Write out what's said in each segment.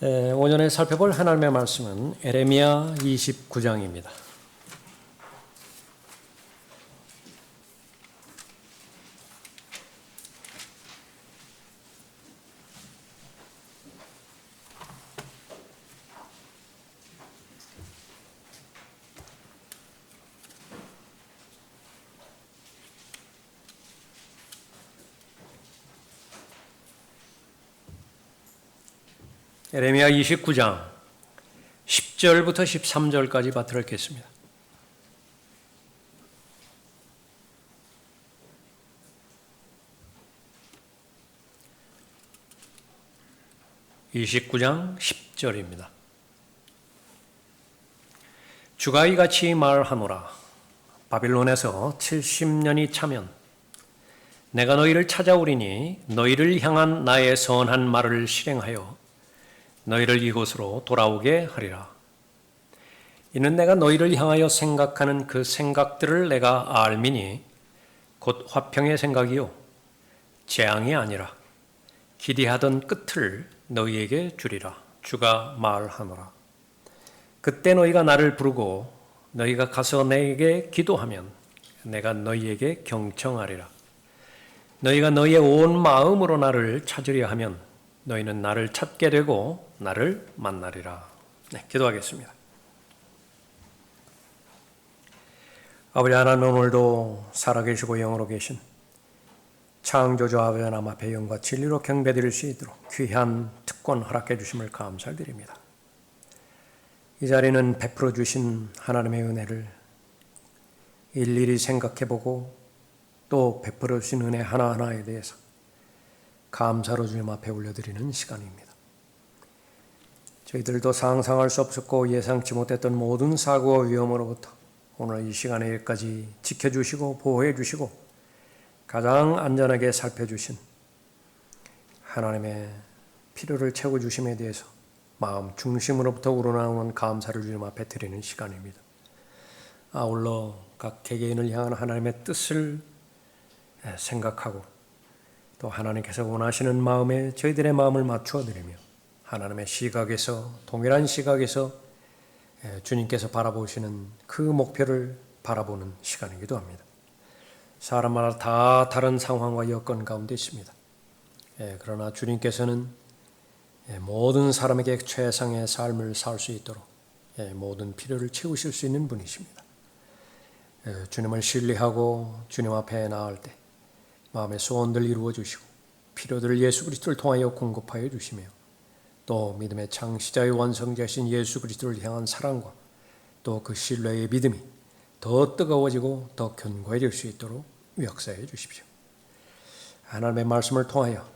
오전에 살펴볼 하나님의 말씀은 에레미야 29장입니다. 에레미야 29장 10절부터 13절까지 파트를 읽겠습니다. (29장 10절입니다) 주가 이같이 말하노라. 바빌론에서 70년이 차면 내가 너희를 찾아오리니 너희를 향한 나의 선한 말을 실행하여 너희를 이곳으로 돌아오게 하리라. 이는 내가 너희를 향하여 생각하는 그 생각들을 내가 알미니 곧 화평의 생각이요 재앙이 아니라 기대하던 끝을 너희에게 주리라. 주가 말하노라. 그때 너희가 나를 부르고 너희가 가서 내게 기도하면 내가 너희에게 경청하리라. 너희가 너희의 온 마음으로 나를 찾으려 하면 너희는 나를 찾게 되고 나를 만나리라. 기도하겠습니다. 아버지 하나님, 오늘도 살아계시고 영으로 계신 창조주 아버지 하나님 앞에 영과 진리로 경배드릴 수 있도록 귀한 특권 허락해 주심을 감사드립니다. 이 자리는 베풀어 주신 하나님의 은혜를 일일이 생각해보고 또 베풀어 주신 은혜 하나하나에 대해서 감사로 주님 앞에 올려드리는 시간입니다. 저희들도 상상할 수 없었고 예상치 못했던 모든 사고와 위험으로부터 오늘 이 시간에 여기까지 지켜주시고 보호해 주시고 가장 안전하게 살펴주신 하나님의 필요를 채워주심에 대해서 마음 중심으로부터 우러나오는 감사를 주님 앞에 드리는 시간입니다. 아울러 각 개개인을 향한 하나님의 뜻을 생각하고 또 하나님께서 원하시는 마음에 저희들의 마음을 맞추어 드리며 하나님의 시각에서, 동일한 시각에서 주님께서 바라보시는 그 목표를 바라보는 시간이기도 합니다. 사람마다 다 다른 상황과 여건 가운데 있습니다. 그러나 주님께서는 모든 사람에게 최상의 삶을 살 수 있도록 모든 필요를 채우실 수 있는 분이십니다. 주님을 신뢰하고 주님 앞에 나갈 때 마음의 소원들 이루어 주시고 필요들을 예수 그리스도를 통하여 공급하여 주시며 또 믿음의 창시자의 완성자신 예수 그리스도를 향한 사랑과 또 그 신뢰의 믿음이 더 뜨거워지고 더 견고해질 수 있도록 역사해 주십시오. 하나님의 말씀을 통하여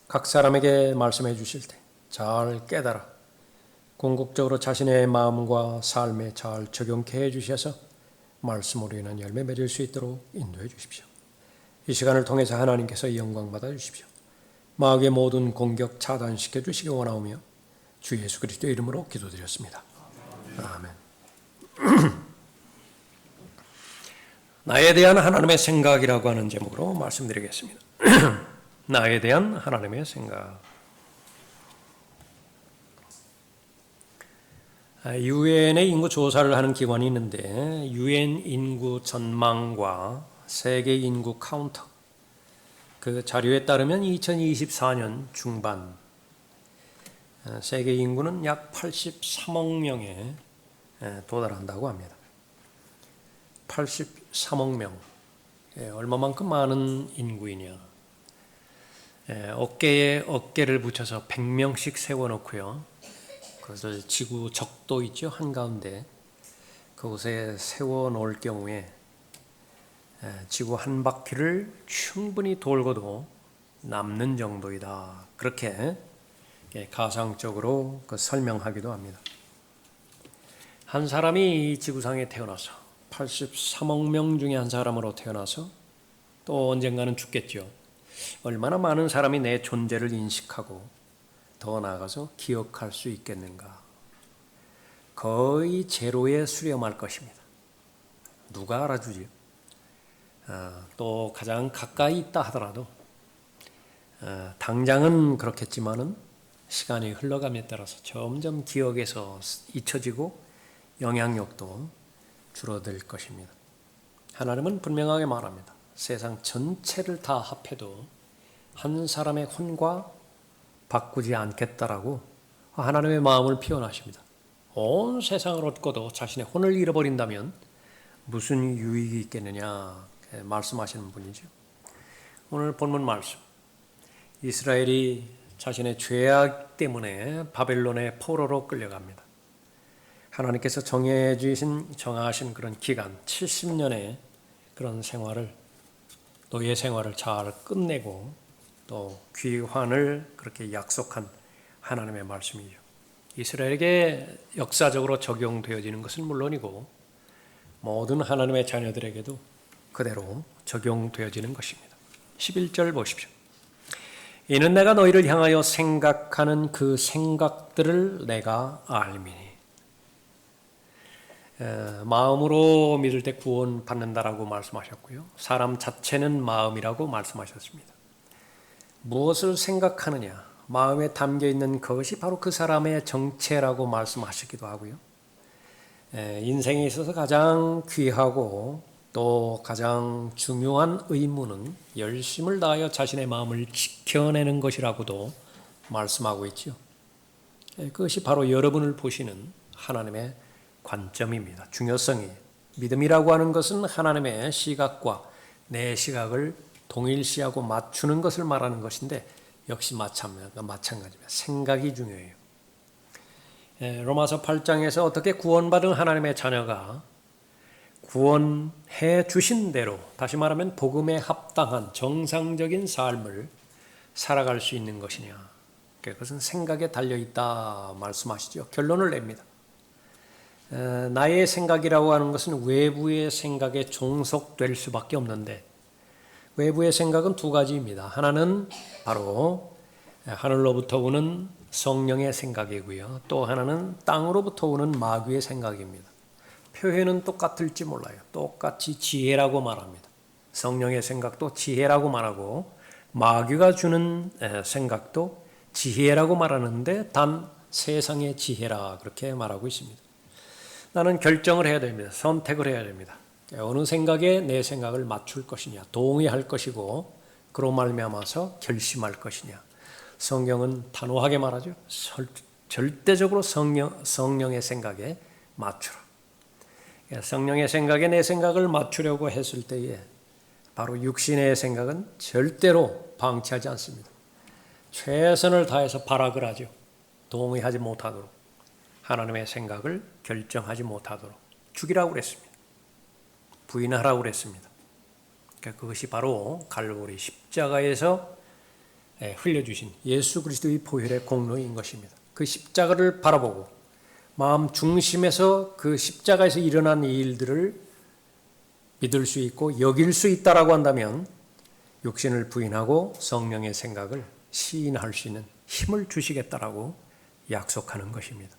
각 사람에게 말씀해 주실 때 잘 깨달아 궁극적으로 자신의 마음과 삶에 잘 적용케 해 주셔서 말씀으로 인한 열매 맺을 수 있도록 인도해 주십시오. 이 시간을 통해서 하나님께서 영광 받아 주십시오. 마귀의 모든 공격 차단시켜 주시기 원하오며 주 예수 그리스도의 이름으로 기도드렸습니다. 아멘. 나에 대한 하나님의 생각이라고 하는 제목으로 말씀드리겠습니다. 나에 대한 하나님의 생각. 유엔의 인구 조사를 하는 기관이 있는데 유엔 인구 전망과 세계 인구 카운터, 그 자료에 따르면 2024년 중반 세계 인구는 약 83억 명에 도달한다고 합니다. 83억 명, 얼마만큼 많은 인구이냐. 어깨에 어깨를 붙여서 100명씩 세워놓고요. 그래서 지구 적도 있죠, 한가운데. 그곳에 세워놓을 경우에 지구 한 바퀴를 충분히 돌고도 남는 정도이다. 그렇게 가상적으로 설명하기도 합니다. 한 사람이 이 지구상에 태어나서 83억 명 중에 한 사람으로 태어나서 또 언젠가는 죽겠죠. 얼마나 많은 사람이 내 존재를 인식하고 더 나아가서 기억할 수 있겠는가. 거의 제로에 수렴할 것입니다. 누가 알아주지요? 또 가장 가까이 있다 하더라도 당장은 그렇겠지만은 시간이 흘러감에 따라서 점점 기억에서 잊혀지고 영향력도 줄어들 것입니다. 하나님은 분명하게 말합니다. 세상 전체를 다 합해도 한 사람의 혼과 바꾸지 않겠다라고 하나님의 마음을 표현하십니다. 온 세상을 얻고도 자신의 혼을 잃어버린다면 무슨 유익이 있겠느냐 말씀하시는 분이죠. 오늘 본문 말씀, 이스라엘이 자신의 죄악 때문에 바벨론의 포로로 끌려갑니다. 하나님께서 정하신 그런 기간 70년의 그런 생활을, 노예 생활을 잘 끝내고 또 귀환을 그렇게 약속한 하나님의 말씀이죠. 이스라엘에게 역사적으로 적용되어지는 것은 물론이고 모든 하나님의 자녀들에게도 그대로 적용되어지는 것입니다. 11절 보십시오. 이는 내가 너희를 향하여 생각하는 그 생각들을 내가 알미니. 마음으로 믿을 때 구원 받는다라고 말씀하셨고요. 사람 자체는 마음이라고 말씀하셨습니다. 무엇을 생각하느냐, 마음에 담겨 있는 것이 바로 그 사람의 정체라고 말씀하시기도 하고요. 인생에 있어서 가장 귀하고 또 가장 중요한 의무는 열심을 다하여 자신의 마음을 지켜내는 것이라고도 말씀하고 있죠. 그것이 바로 여러분을 보시는 하나님의 관점입니다. 중요성이. 믿음이라고 하는 것은 하나님의 시각과 내 시각을 동일시하고 맞추는 것을 말하는 것인데 역시 마찬가지입니다. 생각이 중요해요. 로마서 8장에서 어떻게 구원받은 하나님의 자녀가 구원해 주신 대로, 다시 말하면 복음에 합당한 정상적인 삶을 살아갈 수 있는 것이냐, 그것은 생각에 달려있다 말씀하시죠. 결론을 냅니다. 나의 생각이라고 하는 것은 외부의 생각에 종속될 수밖에 없는데 외부의 생각은 두 가지입니다. 하나는 바로 하늘로부터 오는 성령의 생각이고요. 또 하나는 땅으로부터 오는 마귀의 생각입니다. 표현은 똑같을지 몰라요. 똑같이 지혜라고 말합니다. 성령의 생각도 지혜라고 말하고 마귀가 주는 생각도 지혜라고 말하는데 단 세상의 지혜라 그렇게 말하고 있습니다. 나는 결정을 해야 됩니다. 선택을 해야 됩니다. 어느 생각에 내 생각을 맞출 것이냐, 동의할 것이고 그로 말미암아서 결심할 것이냐. 성경은 단호하게 말하죠. 절대적으로 성령의 생각에 맞추라. 성령의 생각에 내 생각을 맞추려고 했을 때에 바로 육신의 생각은 절대로 방치하지 않습니다. 최선을 다해서 발악을 하죠. 동의하지 못하도록, 하나님의 생각을 결정하지 못하도록 죽이라고 그랬습니다. 부인하라고 그랬습니다. 그것이 바로 갈보리 십자가에서 흘려주신 예수 그리스도의 보혈의 공로인 것입니다. 그 십자가를 바라보고 마음 중심에서 그 십자가에서 일어난 일들을 믿을 수 있고 여길 수 있다라고 한다면 육신을 부인하고 성령의 생각을 시인할 수 있는 힘을 주시겠다라고 약속하는 것입니다.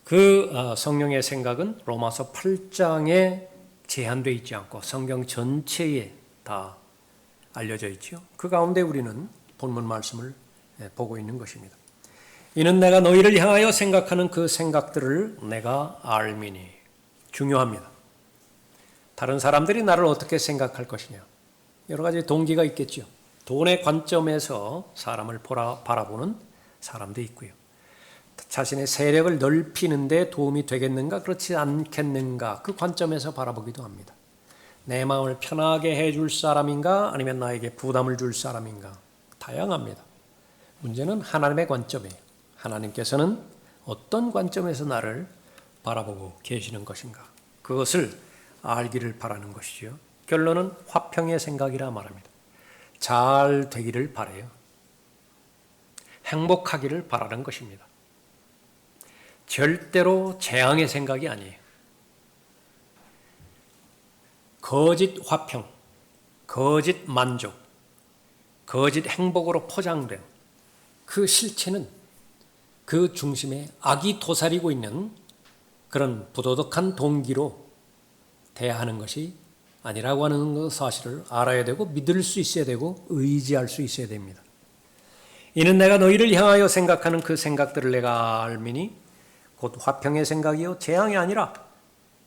그 성령의 생각은 로마서 8장에 제한되어 있지 않고 성경 전체에 다 알려져 있죠. 그 가운데 우리는 본문 말씀을 보고 있는 것입니다. 이는 내가 너희를 향하여 생각하는 그 생각들을 내가 알미니. 중요합니다. 다른 사람들이 나를 어떻게 생각할 것이냐. 여러 가지 동기가 있겠죠. 돈의 관점에서 사람을 바라보는 사람도 있고요. 자신의 세력을 넓히는 데 도움이 되겠는가 그렇지 않겠는가 그 관점에서 바라보기도 합니다. 내 마음을 편하게 해줄 사람인가 아니면 나에게 부담을 줄 사람인가 다양합니다. 문제는 하나님의 관점이에요. 하나님께서는 어떤 관점에서 나를 바라보고 계시는 것인가 그것을 알기를 바라는 것이죠. 결론은 화평의 생각이라 말합니다. 잘 되기를 바라요. 행복하기를 바라는 것입니다. 절대로 재앙의 생각이 아니에요. 거짓 화평, 거짓 만족, 거짓 행복으로 포장된 그 실체는 그 중심에 악이 도사리고 있는 그런 부도덕한 동기로 대하는 것이 아니라고 하는 사실을 알아야 되고 믿을 수 있어야 되고 의지할 수 있어야 됩니다. 이는 내가 너희를 향하여 생각하는 그 생각들을 내가 알미니 곧 화평의 생각이요 재앙이 아니라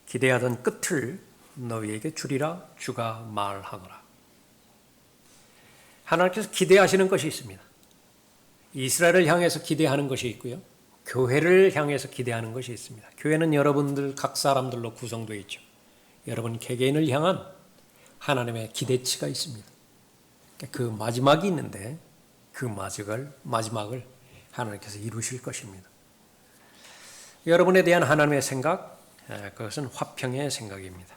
기대하던 끝을 너희에게 주리라 주가 말하노라. 하나님께서 기대하시는 것이 있습니다. 이스라엘을 향해서 기대하는 것이 있고요. 교회를 향해서 기대하는 것이 있습니다. 교회는 여러분들 각 사람들로 구성되어 있죠. 여러분 개개인을 향한 하나님의 기대치가 있습니다. 그 마지막이 있는데 그 마지막을 하나님께서 이루실 것입니다. 여러분에 대한 하나님의 생각, 그것은 화평의 생각입니다.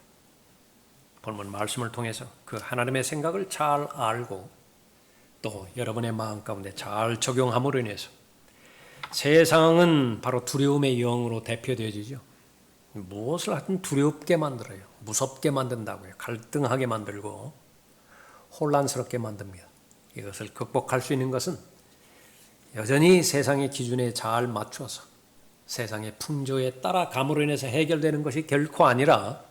본문 말씀을 통해서 그 하나님의 생각을 잘 알고 또 여러분의 마음 가운데 잘 적용함으로 인해서 세상은 바로 두려움의 영으로 대표되어지죠. 무엇을 하든 두렵게 만들어요. 무섭게 만든다고요. 갈등하게 만들고 혼란스럽게 만듭니다. 이것을 극복할 수 있는 것은 여전히 세상의 기준에 잘 맞춰서 세상의 풍조에 따라감으로 인해서 해결되는 것이 결코 아니라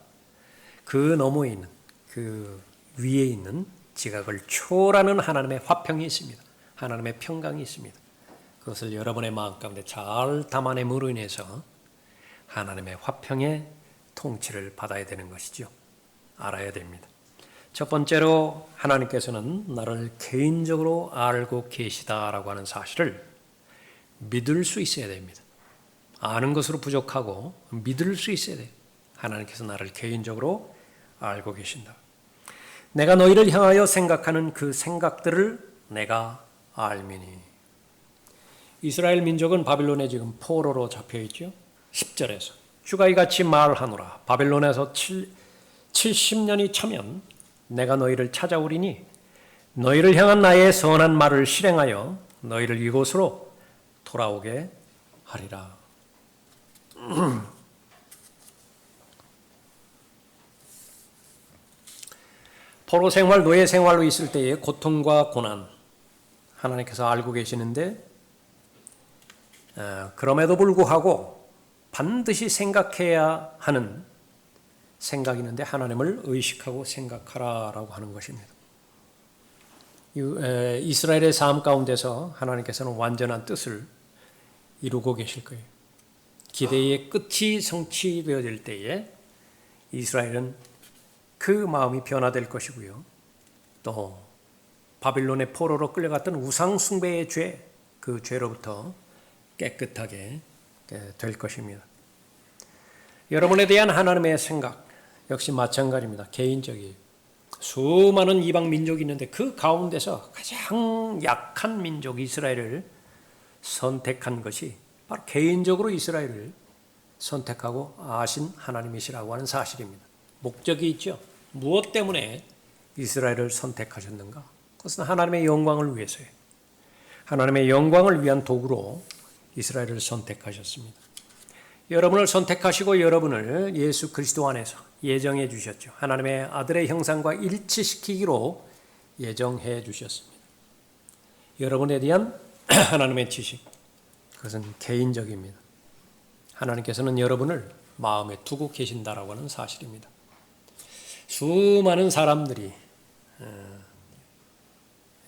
그 너머에 있는 그 위에 있는 지각을 초월하는 하나님의 화평이 있습니다. 하나님의 평강이 있습니다. 그것을 여러분의 마음 가운데 잘 담아냄으로 인해서 하나님의 화평의 통치를 받아야 되는 것이죠. 알아야 됩니다. 첫 번째로 하나님께서는 나를 개인적으로 알고 계시다라고 하는 사실을 믿을 수 있어야 됩니다. 아는 것으로 부족하고 믿을 수 있어야 돼요. 하나님께서 나를 개인적으로 알고 계신다. 내가 너희를 향하여 생각하는 그 생각들을 내가 알미니. 이스라엘 민족은 바빌론에 지금 포로로 잡혀 있죠. 10절에서 주가 이같이 말하노라. 바빌론에서 70년이 차면 내가 너희를 찾아오리니 너희를 향한 나의 선한 말을 실행하여 너희를 이곳으로 돌아오게 하리라. 포로 생활, 노예 생활로 있을 때의 고통과 고난 하나님께서 알고 계시는데 그럼에도 불구하고 반드시 생각해야 하는 생각이 있는데 하나님을 의식하고 생각하라라고 하는 것입니다. 이스라엘의 삶 가운데서 하나님께서는 완전한 뜻을 이루고 계실 거예요. 기대의 끝이 성취되어질 때에 이스라엘은 그 마음이 변화될 것이고요. 또 바빌론의 포로로 끌려갔던 우상 숭배의 죄, 그 죄로부터 깨끗하게 될 것입니다. 여러분에 대한 하나님의 생각 역시 마찬가지입니다. 개인적이에요. 수많은 이방 민족이 있는데 그 가운데서 가장 약한 민족 이스라엘을 선택한 것이 바로 개인적으로 이스라엘을 선택하고 아신 하나님이시라고 하는 사실입니다. 목적이 있죠. 무엇 때문에 이스라엘을 선택하셨는가? 그것은 하나님의 영광을 위해서예요. 하나님의 영광을 위한 도구로 이스라엘을 선택하셨습니다. 여러분을 선택하시고 여러분을 예수 그리스도 안에서 예정해 주셨죠. 하나님의 아들의 형상과 일치시키기로 예정해 주셨습니다. 여러분에 대한 하나님의 지식, 그것은 개인적입니다. 하나님께서는 여러분을 마음에 두고 계신다라고 하는 사실입니다. 수많은 사람들이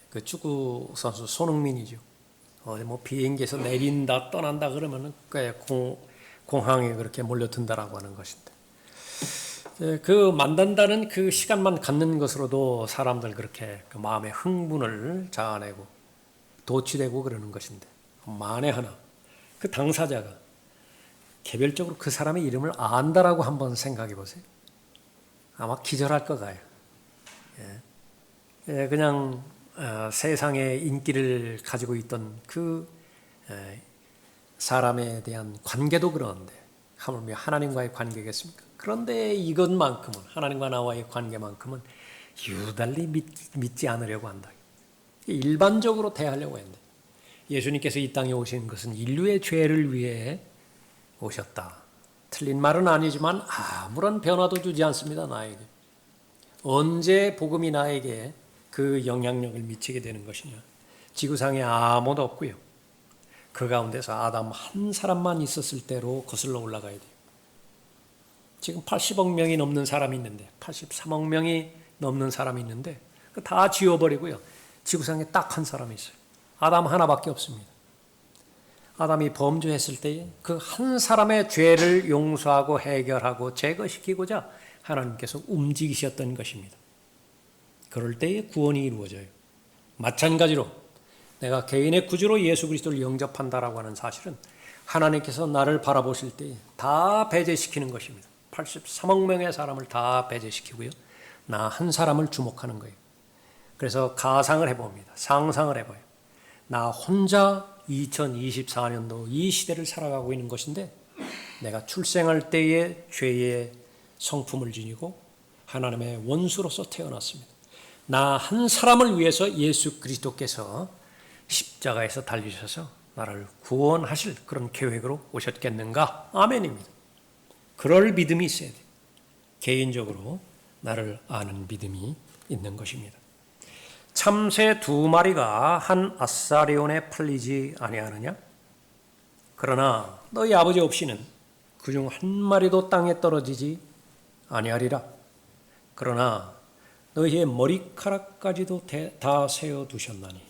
그 축구 선수 손흥민이죠. 뭐 비행기에서 내린다 떠난다 그러면은 공항에 그렇게 몰려든다라고 하는 것인데 그 만난다는 그 시간만 갖는 것으로도 사람들 그렇게 그 마음의 흥분을 자아내고 도취되고 그러는 것인데 만에 하나 그 당사자가 개별적으로 그 사람의 이름을 안다라고 한번 생각해 보세요. 아마 기절할 것 같아요. 그냥 세상의 인기를 가지고 있던 그 사람에 대한 관계도 그런데 하물며 하나님과의 관계겠습니까? 그런데 이것만큼은 하나님과 나와의 관계만큼은 유달리 믿지 않으려고 한다. 일반적으로 대하려고 했는데 예수님께서 이 땅에 오신 것은 인류의 죄를 위해 오셨다. 틀린 말은 아니지만 아무런 변화도 주지 않습니다. 나에게. 언제 복음이 나에게 그 영향력을 미치게 되는 것이냐. 지구상에 아무도 없고요. 그 가운데서 아담 한 사람만 있었을 때로 거슬러 올라가야 돼요. 지금 80억 명이 넘는 사람이 있는데 83억 명이 넘는 사람이 있는데 다 지워버리고요. 지구상에 딱 한 사람이 있어요. 아담 하나밖에 없습니다. 아담이 범죄했을 때에 그 한 사람의 죄를 용서하고 해결하고 제거시키고자 하나님께서 움직이셨던 것입니다. 그럴 때에 구원이 이루어져요. 마찬가지로 내가 개인의 구주로 예수 그리스도를 영접한다라고 하는 사실은 하나님께서 나를 바라보실 때 다 배제시키는 것입니다. 83억 명의 사람을 다 배제시키고요. 나 한 사람을 주목하는 거예요. 그래서 가상을 해봅니다. 상상을 해봐요. 나 혼자 2024년도 이 시대를 살아가고 있는 것인데 내가 출생할 때에 죄의 성품을 지니고 하나님의 원수로서 태어났습니다. 나 한 사람을 위해서 예수 그리스도께서 십자가에서 달리셔서 나를 구원하실 그런 계획으로 오셨겠는가? 아멘입니다. 그럴 믿음이 있어야 돼요. 개인적으로 나를 아는 믿음이 있는 것입니다. 참새 2마리가 한 아사리온에 팔리지 아니하느냐? 그러나 너희 아버지 없이는 그중 한 마리도 땅에 떨어지지 아니하리라. 그러나 너희의 머리카락까지도 다 세어두셨나니.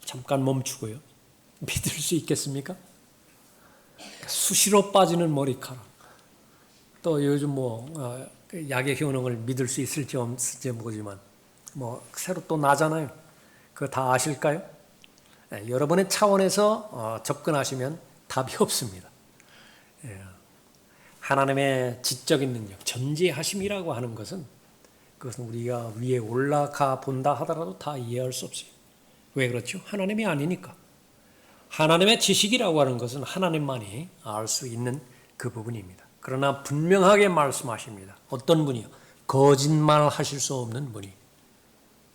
잠깐 멈추고요. 믿을 수 있겠습니까? 수시로 빠지는 머리카락. 또 요즘 약의 효능을 믿을 수 있을지 없을지 모르지만 새로 또 나잖아요. 그거 다 아실까요? 네, 여러분의 차원에서 접근하시면 답이 없습니다. 하나님의 지적인 능력, 전지하심이라고 하는 것은 그것은 우리가 위에 올라가 본다 하더라도 다 이해할 수 없어요. 왜 그렇죠? 하나님이 아니니까. 하나님의 지식이라고 하는 것은 하나님만이 알 수 있는 그 부분입니다. 그러나 분명하게 말씀하십니다. 어떤 분이요? 거짓말 하실 수 없는 분이.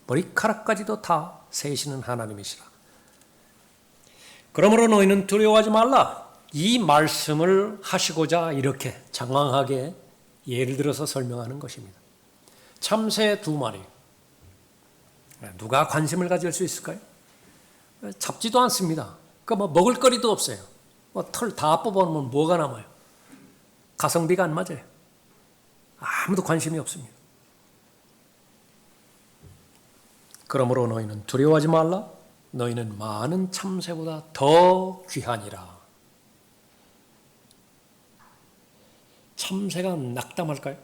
머리카락까지도 다 세시는 하나님이시라. 그러므로 너희는 두려워하지 말라. 이 말씀을 하시고자 이렇게 장황하게 예를 들어서 설명하는 것입니다. 참새 2마리. 누가 관심을 가질 수 있을까요? 잡지도 않습니다. 먹을 거리도 없어요. 털 다 뽑아놓으면 뭐가 남아요? 가성비가 안 맞아요. 아무도 관심이 없습니다. 그러므로 너희는 두려워하지 말라. 너희는 많은 참새보다 더 귀하니라. 참새가 낙담할까요?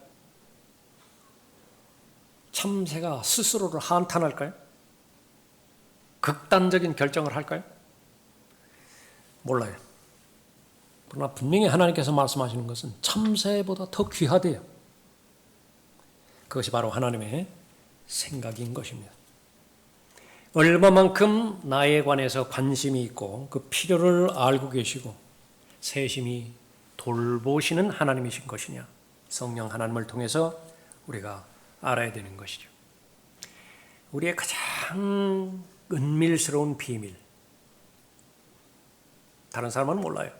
참새가 스스로를 한탄할까요? 극단적인 결정을 할까요? 몰라요. 그러나 분명히 하나님께서 말씀하시는 것은 참새보다 더 귀하대요. 그것이 바로 하나님의 생각인 것입니다. 얼마만큼 나에 관해서 관심이 있고 그 필요를 알고 계시고 세심히 돌보시는 하나님이신 것이냐. 성령 하나님을 통해서 우리가 알아야 되는 것이죠. 우리의 가장 은밀스러운 비밀. 다른 사람은 몰라요.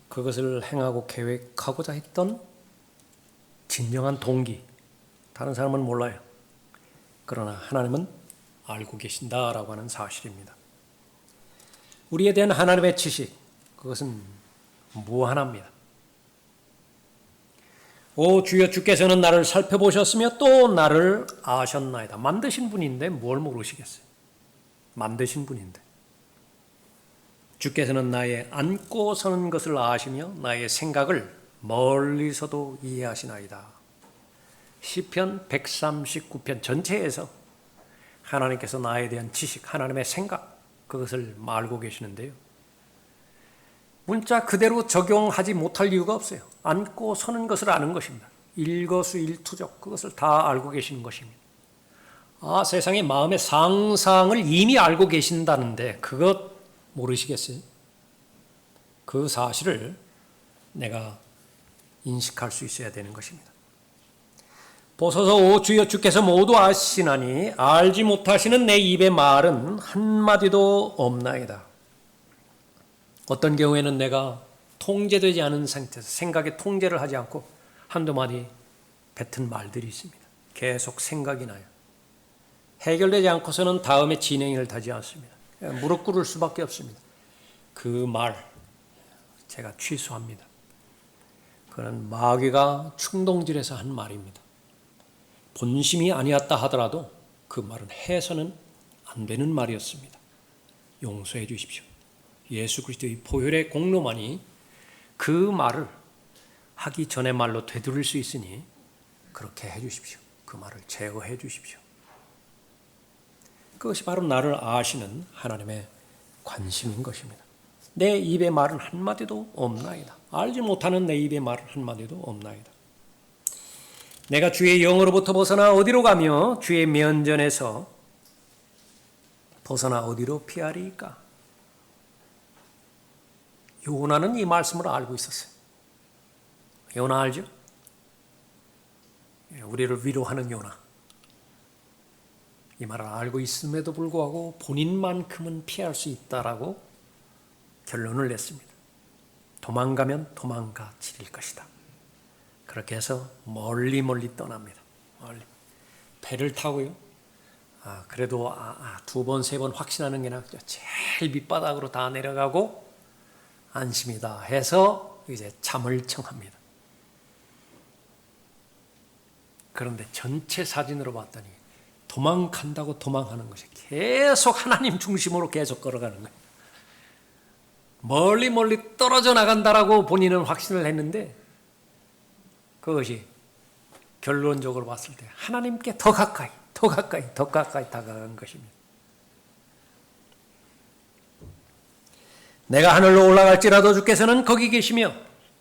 그것을 행하고 계획하고자 했던 진정한 동기. 다른 사람은 몰라요. 그러나 하나님은 알고 계신다라고 하는 사실입니다. 우리에 대한 하나님의 지식, 그것은 무한합니다. 오 주여 주께서는 나를 살펴보셨으며 또 나를 아셨나이다. 만드신 분인데 뭘 모르시겠어요? 만드신 분인데. 주께서는 나의 앉고 서는 것을 아시며 나의 생각을 멀리서도 이해하시나이다. 시편 139편 전체에서 하나님께서 나에 대한 지식, 하나님의 생각, 그것을 알고 계시는데요. 문자 그대로 적용하지 못할 이유가 없어요. 앉고 서는 것을 아는 것입니다. 일거수일투족, 그것을 다 알고 계시는 것입니다. 세상의 마음의 상상을 이미 알고 계신다는데 그것 모르시겠어요? 그 사실을 내가 인식할 수 있어야 되는 것입니다. 보소서 오 주여 주께서 모두 아시나니 알지 못하시는 내 입의 말은 한마디도 없나이다. 어떤 경우에는 내가 통제되지 않은 상태에서 생각에 통제를 하지 않고 한두 마디 뱉은 말들이 있습니다. 계속 생각이 나요. 해결되지 않고서는 다음에 진행을 하지 않습니다. 무릎 꿇을 수밖에 없습니다. 그 말 제가 취소합니다. 그는 마귀가 충동질해서 한 말입니다. 본심이 아니었다 하더라도 그 말은 해서는 안 되는 말이었습니다. 용서해 주십시오. 예수 그리스도의 보혈의 공로만이 그 말을 하기 전의 말로 되돌릴 수 있으니 그렇게 해 주십시오. 그 말을 제거해 주십시오. 그것이 바로 나를 아시는 하나님의 관심인 것입니다. 내 입의 말은 한마디도 없나이다. 알지 못하는 내 입의 말은 한마디도 없나이다. 내가 주의 영으로부터 벗어나 어디로 가며 주의 면전에서 벗어나 어디로 피하리까? 요나는 이 말씀을 알고 있었어요. 요나 알죠? 우리를 위로하는 요나. 이 말을 알고 있음에도 불구하고 본인만큼은 피할 수 있다라고 결론을 냈습니다. 도망가면 도망가 지릴 것이다. 그렇게 해서 멀리 떠납니다. 멀리. 배를 타고요. 그래도 두 번, 세 번 확신하는 게 낫죠. 제일 밑바닥으로 다 내려가고 안심이다 해서 이제 잠을 청합니다. 그런데 전체 사진으로 봤더니 도망간다고 도망하는 것이 계속 하나님 중심으로 계속 걸어가는 거예요. 멀리 떨어져 나간다라고 본인은 확신을 했는데 그것이 결론적으로 봤을 때 하나님께 더 가까이 다가간 것입니다. 내가 하늘로 올라갈지라도 주께서는 거기 계시며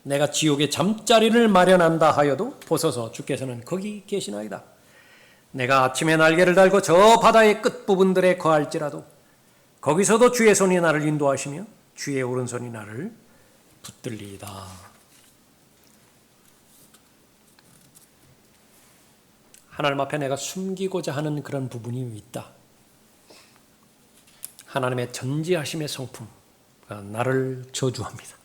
내가 지옥에 잠자리를 마련한다 하여도 보소서 주께서는 거기 계시나이다. 내가 아침에 날개를 달고 저 바다의 끝부분들에 거할지라도 거기서도 주의 손이 나를 인도하시며 주의 오른손이 나를 붙들리이다. 하나님 앞에 내가 숨기고자 하는 그런 부분이 있다. 하나님의 전지하심의 성품가 나를 저주합니다.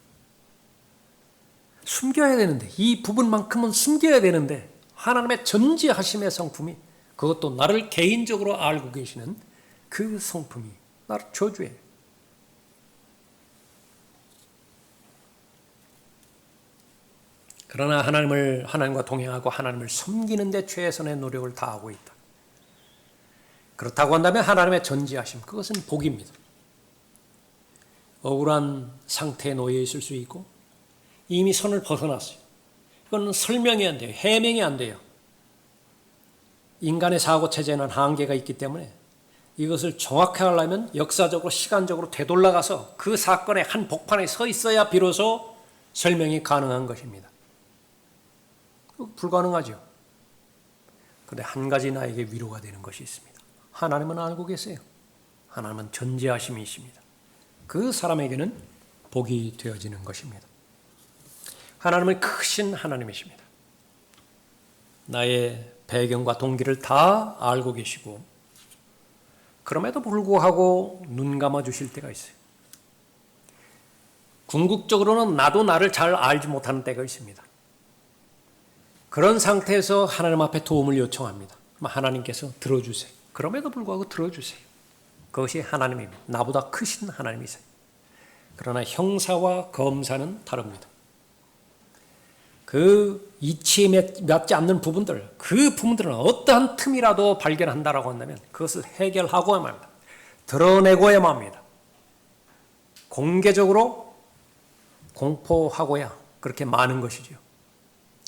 숨겨야 되는데 이 부분만큼은 숨겨야 되는데 하나님의 전지하심의 성품이 그것도 나를 개인적으로 알고 계시는 그 성품이 나를 저주해요. 그러나 하나님과 동행하고 하나님을 섬기는 데 최선의 노력을 다하고 있다. 그렇다고 한다면 하나님의 전지하심, 그것은 복입니다. 억울한 상태에 놓여 있을 수 있고 이미 선을 벗어났어요. 이건 설명이 안 돼요. 해명이 안 돼요. 인간의 사고체제는 한계가 있기 때문에 이것을 정확히 하려면 역사적으로 시간적으로 되돌아가서 그 사건의 한 복판에 서 있어야 비로소 설명이 가능한 것입니다. 불가능하죠. 그런데 한 가지 나에게 위로가 되는 것이 있습니다. 하나님은 알고 계세요. 하나님은 전지하심이십니다. 그 사람에게는 복이 되어지는 것입니다. 하나님은 크신 하나님이십니다. 나의 배경과 동기를 다 알고 계시고 그럼에도 불구하고 눈 감아 주실 때가 있어요. 궁극적으로는 나도 나를 잘 알지 못하는 때가 있습니다. 그런 상태에서 하나님 앞에 도움을 요청합니다. 하나님께서 들어주세요. 그럼에도 불구하고 들어주세요. 그것이 하나님입니다. 나보다 크신 하나님이세요. 그러나 형사와 검사는 다릅니다. 그 이치에 맞지 않는 부분들, 그 부분들은 어떠한 틈이라도 발견한다라고 한다면 그것을 해결하고야만 합니다. 드러내고야만 합니다. 공개적으로 공포하고야 그렇게 많은 것이죠.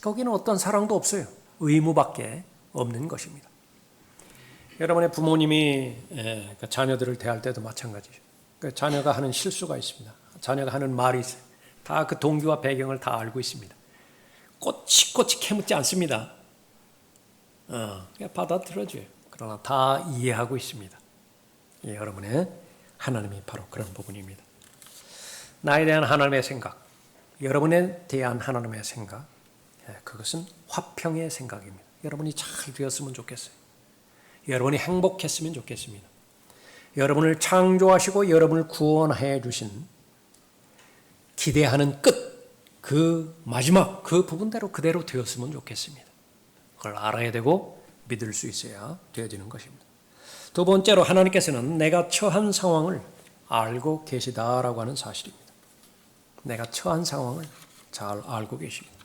거기는 어떤 사랑도 없어요. 의무밖에 없는 것입니다. 여러분의 부모님이 자녀들을 대할 때도 마찬가지죠. 자녀가 하는 실수가 있습니다. 자녀가 하는 말이 있어요. 다 그 동기와 배경을 다 알고 있습니다. 꼬치꼬치 캐묻지 않습니다. 그냥 받아들여줘요. 그러나 다 이해하고 있습니다. 여러분의 하나님이 바로 그런 부분입니다. 나에 대한 하나님의 생각, 여러분에 대한 하나님의 생각, 그것은 화평의 생각입니다. 여러분이 잘 되었으면 좋겠어요. 여러분이 행복했으면 좋겠습니다. 여러분을 창조하시고 여러분을 구원해 주신 기대하는 끝, 그 마지막 그 부분대로 그대로 되었으면 좋겠습니다. 그걸 알아야 되고 믿을 수 있어야 되어지는 것입니다. 두 번째로 하나님께서는 내가 처한 상황을 알고 계시다라고 하는 사실입니다. 내가 처한 상황을 잘 알고 계십니다.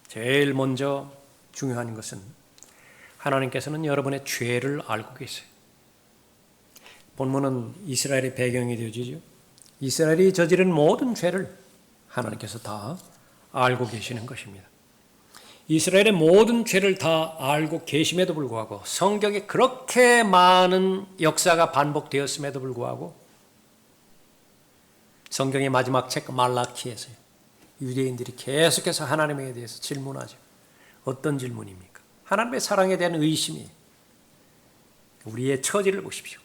제일 먼저 중요한 것은 하나님께서는 여러분의 죄를 알고 계세요. 본문은 이스라엘의 배경이 되어지죠. 이스라엘이 저지른 모든 죄를 하나님께서 다 알고 계시는 것입니다. 이스라엘의 모든 죄를 다 알고 계심에도 불구하고 성경에 그렇게 많은 역사가 반복되었음에도 불구하고 성경의 마지막 책 말라키에서 유대인들이 계속해서 하나님에 대해서 질문하죠. 어떤 질문입니까? 하나님의 사랑에 대한 의심이 우리의 처지를 보십시오.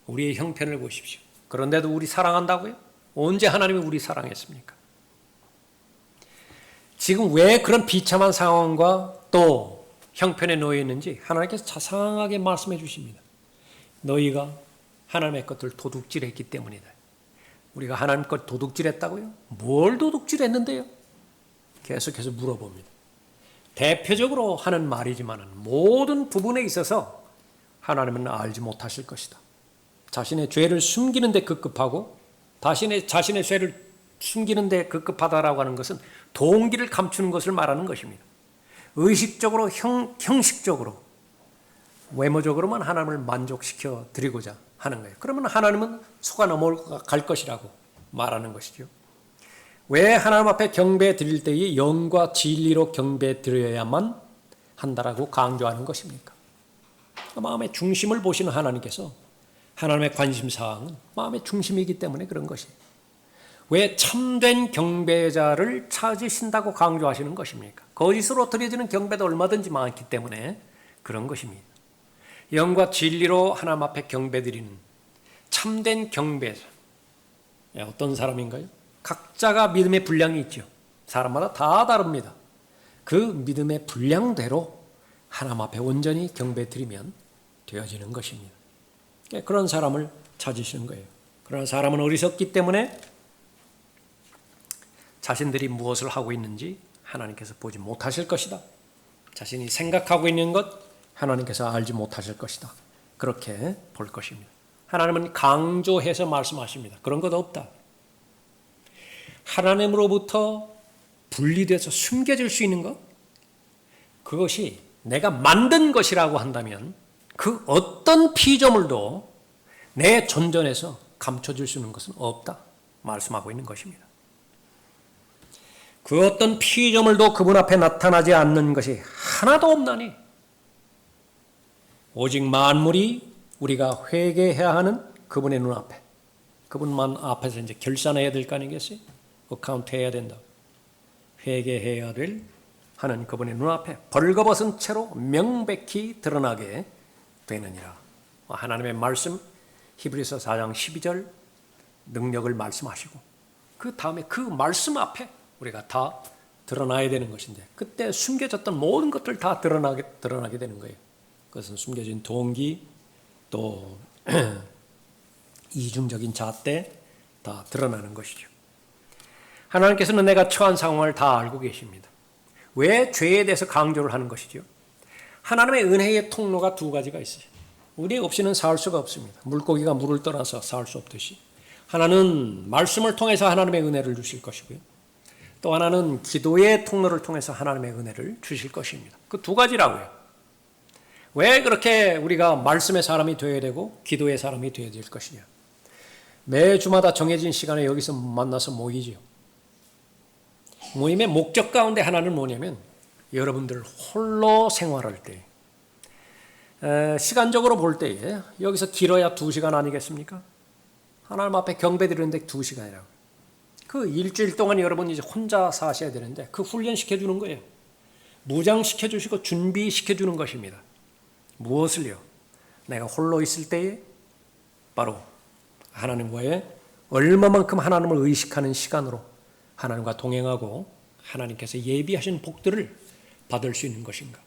우리의 형편을 보십시오. 그런데도 우리 사랑한다고요? 언제 하나님이 우리 사랑했습니까? 지금 왜 그런 비참한 상황과 또 형편에 놓여 있는지 하나님께서 자상하게 말씀해 주십니다. 너희가 하나님의 것들 도둑질했기 때문이다. 우리가 하나님 것 도둑질했다고요? 뭘 도둑질했는데요? 계속해서 물어봅니다. 대표적으로 하는 말이지만 모든 부분에 있어서 하나님은 알지 못하실 것이다. 자신의 죄를 숨기는 데 급급하고 자신의 죄를 숨기는 데 급급하다라고 하는 것은 동기를 감추는 것을 말하는 것입니다. 의식적으로 형식적으로 외모적으로만 하나님을 만족시켜 드리고자 하는 거예요. 그러면 하나님은 속아 넘어갈 것이라고 말하는 것이죠. 왜 하나님 앞에 경배 드릴 때에 영과 진리로 경배 드려야만 한다라고 강조하는 것입니까? 마음의 중심을 보시는 하나님께서 하나님의 관심사항은 마음의 중심이기 때문에 그런 것이에요. 왜 참된 경배자를 찾으신다고 강조하시는 것입니까? 거짓으로 드려지는 경배도 얼마든지 많기 때문에 그런 것입니다. 영과 진리로 하나님 앞에 경배드리는 참된 경배자. 어떤 사람인가요? 각자가 믿음의 분량이 있죠. 사람마다 다 다릅니다. 그 믿음의 분량대로 하나님 앞에 온전히 경배드리면 되어지는 것입니다. 그런 사람을 찾으시는 거예요. 그러나 사람은 어리석기 때문에 자신들이 무엇을 하고 있는지 하나님께서 보지 못하실 것이다. 자신이 생각하고 있는 것 하나님께서 알지 못하실 것이다. 그렇게 볼 것입니다. 하나님은 강조해서 말씀하십니다. 그런 것 없다. 하나님으로부터 분리돼서 숨겨질 수 있는 것, 그것이 내가 만든 것이라고 한다면 그 어떤 피조물도 내 존전에서 감춰질 수 있는 것은 없다. 말씀하고 있는 것입니다. 그 어떤 피조물도 그분 앞에 나타나지 않는 것이 하나도 없나니 오직 만물이 우리가 회개해야 하는 그분의 눈앞에, 그분만 앞에서 이제 결산해야 될 거 아니겠어요? 어카운트 해야 된다. 회개해야 될 하는 그분의 눈앞에 벌거벗은 채로 명백히 드러나게 되느니라. 하나님의 말씀 히브리서 4장 12절 능력을 말씀하시고 그 다음에 그 말씀 앞에 우리가 다 드러나야 되는 것인데 그때 숨겨졌던 모든 것들 다 드러나게 되는 거예요. 그것은 숨겨진 동기 또 이중적인 잣대 다 드러나는 것이죠. 하나님께서는 내가 처한 상황을 다 알고 계십니다. 왜 죄에 대해서 강조를 하는 것이죠? 하나님의 은혜의 통로가 두 가지가 있어요. 우리 없이는 살 수가 없습니다. 물고기가 물을 떠나서 살 수 없듯이 하나는 말씀을 통해서 하나님의 은혜를 주실 것이고요. 또 하나는 기도의 통로를 통해서 하나님의 은혜를 주실 것입니다. 그 두 가지라고요. 왜 그렇게 우리가 말씀의 사람이 되어야 되고 기도의 사람이 되어야 될 것이냐. 매주마다 정해진 시간에 여기서 만나서 모이지요. 모임의 목적 가운데 하나는 뭐냐면 여러분들 홀로 생활할 때 시간적으로 볼 때에 여기서 길어야 2시간 아니겠습니까? 하나님 앞에 경배드리는데 2시간이라고. 그 일주일 동안 여러분이 이제 혼자 사셔야 되는데 그 훈련시켜주는 거예요. 무장시켜주시고 준비시켜주는 것입니다. 무엇을요? 내가 홀로 있을 때에 바로 하나님과의 얼마만큼 하나님을 의식하는 시간으로 하나님과 동행하고 하나님께서 예비하신 복들을 받을 수 있는 것인가.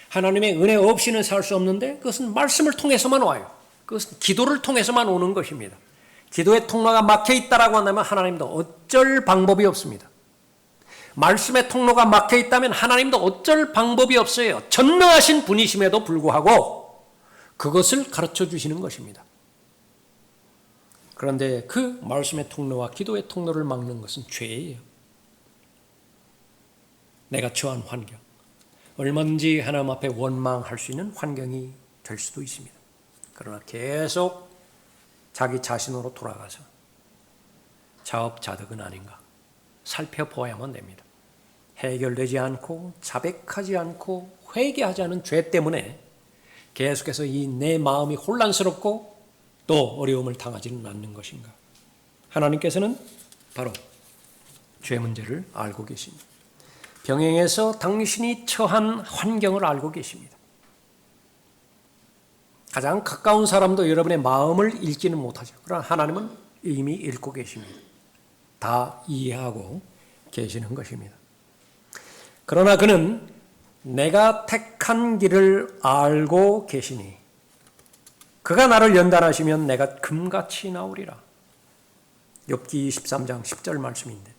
하나님의 은혜 없이는 살 수 없는데 그것은 말씀을 통해서만 와요. 그것은 기도를 통해서만 오는 것입니다. 기도의 통로가 막혀 있다라고 한다면 하나님도 어쩔 방법이 없습니다. 말씀의 통로가 막혀 있다면 하나님도 어쩔 방법이 없어요. 전능하신 분이심에도 불구하고 그것을 가르쳐 주시는 것입니다. 그런데 그 말씀의 통로와 기도의 통로를 막는 것은 죄예요. 내가 처한 환경, 얼마든지 하나님 앞에 원망할 수 있는 환경이 될 수도 있습니다. 그러나 계속 자기 자신으로 돌아가서 자업자득은 아닌가 살펴보아야만 됩니다. 해결되지 않고 자백하지 않고 회개하지 않은 죄 때문에 계속해서 이 내 마음이 혼란스럽고 또 어려움을 당하지는 않는 것인가. 하나님께서는 바로 죄 문제를 알고 계십니다. 병행해서 당신이 처한 환경을 알고 계십니다. 가장 가까운 사람도 여러분의 마음을 읽지는 못하죠. 그러나 하나님은 이미 읽고 계십니다. 다 이해하고 계시는 것입니다. 그러나 그는 내가 택한 길을 알고 계시니 그가 나를 연단하시면 내가 금같이 나오리라. 욥기 23장 10절 말씀인데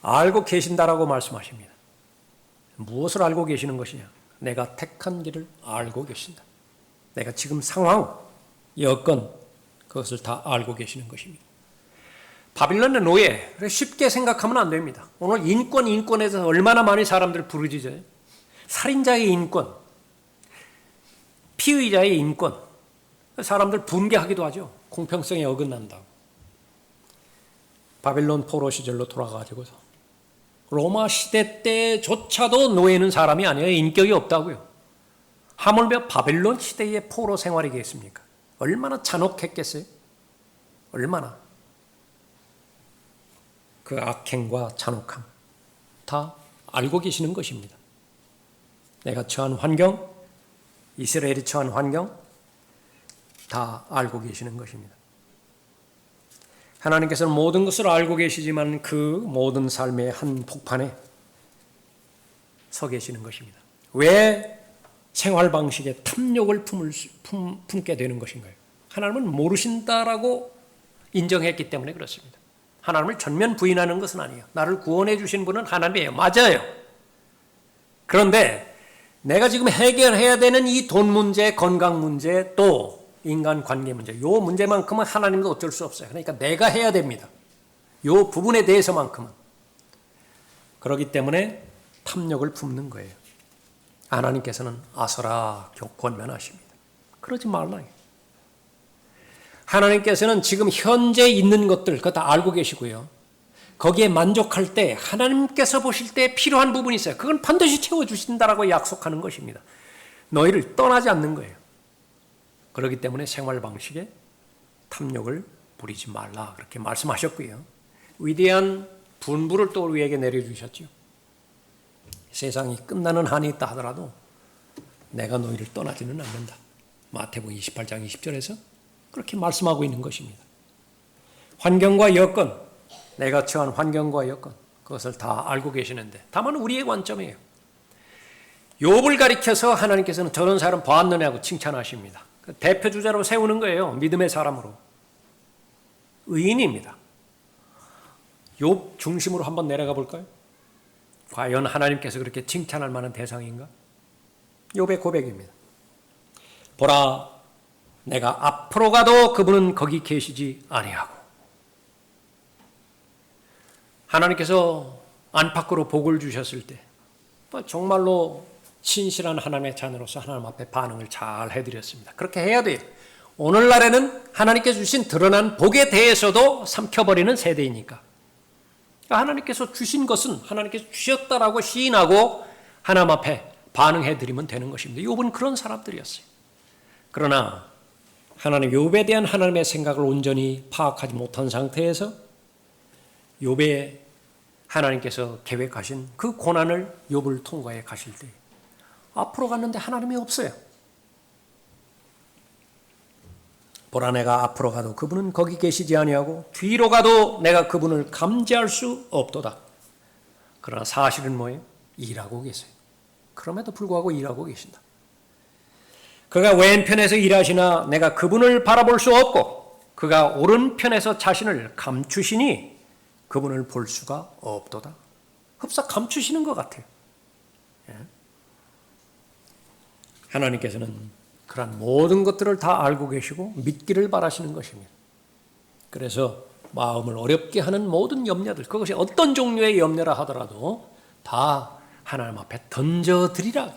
알고 계신다라고 말씀하십니다. 무엇을 알고 계시는 것이냐? 내가 택한 길을 알고 계신다. 내가 지금 상황, 여건 그것을 다 알고 계시는 것입니다. 바빌론의 노예, 쉽게 생각하면 안 됩니다. 오늘 인권에서 얼마나 많은 사람들 부르짖어요. 살인자의 인권, 피의자의 인권, 사람들 분개하기도 하죠. 공평성에 어긋난다고. 바빌론 포로 시절로 돌아가가지고서 로마 시대 때조차도 노예는 사람이 아니에요. 인격이 없다고요. 하물며 바빌론 시대의 포로 생활이겠습니까? 얼마나 잔혹했겠어요? 얼마나. 그 악행과 잔혹함 다 알고 계시는 것입니다. 내가 처한 환경, 이스라엘이 처한 환경 다 알고 계시는 것입니다. 하나님께서는 모든 것을 알고 계시지만 그 모든 삶의 한 복판에 서 계시는 것입니다. 왜 생활 방식에 탐욕을 품게 되는 것인가요? 하나님은 모르신다라고 인정했기 때문에 그렇습니다. 하나님을 전면 부인하는 것은 아니에요. 나를 구원해 주신 분은 하나님이에요. 맞아요. 그런데 내가 지금 해결해야 되는 이 돈 문제, 건강 문제, 또 인간 관계 문제, 요 문제만큼은 하나님도 어쩔 수 없어요. 그러니까 내가 해야 됩니다. 요 부분에 대해서만큼은. 그렇기 때문에 탐욕을 품는 거예요. 하나님께서는 아서라 권면하십니다. 그러지 말라. 하나님께서는 지금 현재 있는 것들 그거 다 알고 계시고요. 거기에 만족할 때 하나님께서 보실 때 필요한 부분이 있어요. 그건 반드시 채워주신다라고 약속하는 것입니다. 너희를 떠나지 않는 거예요. 그렇기 때문에 생활 방식에 탐욕을 부리지 말라 그렇게 말씀하셨고요. 위대한 분부를 또 우리에게 내려주셨죠. 세상이 끝나는 한이 있다 하더라도 내가 너희를 떠나지는 않는다. 마태복음 28장 20절에서 그렇게 말씀하고 있는 것입니다. 환경과 여건, 내가 처한 환경과 여건 그것을 다 알고 계시는데 다만 우리의 관점이에요. 욥을 가리켜서 하나님께서는 저런 사람 보았느냐고 칭찬하십니다. 대표 주자로 세우는 거예요. 믿음의 사람으로. 의인입니다. 욥 중심으로 한번 내려가 볼까요? 과연 하나님께서 그렇게 칭찬할 만한 대상인가? 욥의 고백입니다. 보라, 내가 앞으로 가도 그분은 거기 계시지 아니하고. 하나님께서 안팎으로 복을 주셨을 때 정말로 신실한 하나님의 자녀로서 하나님 앞에 반응을 잘 해드렸습니다. 그렇게 해야 돼요. 오늘날에는 하나님께서 주신 드러난 복에 대해서도 삼켜버리는 세대이니까. 하나님께서 주신 것은 하나님께서 주셨다라고 시인하고 하나님 앞에 반응해드리면 되는 것입니다. 욥은 그런 사람들이었어요. 그러나 하나님 욥에 대한 하나님의 생각을 온전히 파악하지 못한 상태에서 욥의 하나님께서 계획하신 그 고난을 욥을 통과해 가실 때 앞으로 갔는데 하나님이 없어요. 보라, 내가 앞으로 가도 그분은 거기 계시지 아니하고 뒤로 가도 내가 그분을 감지할 수 없도다. 그러나 사실은 뭐예요? 일하고 계세요. 그럼에도 불구하고 일하고 계신다. 그가 왼편에서 일하시나 내가 그분을 바라볼 수 없고 그가 오른편에서 자신을 감추시니 그분을 볼 수가 없도다. 흡사 감추시는 것 같아요. 하나님께서는 그런 모든 것들을 다 알고 계시고 믿기를 바라시는 것입니다. 그래서 마음을 어렵게 하는 모든 염려들, 그것이 어떤 종류의 염려라 하더라도 다 하나님 앞에 던져드리라.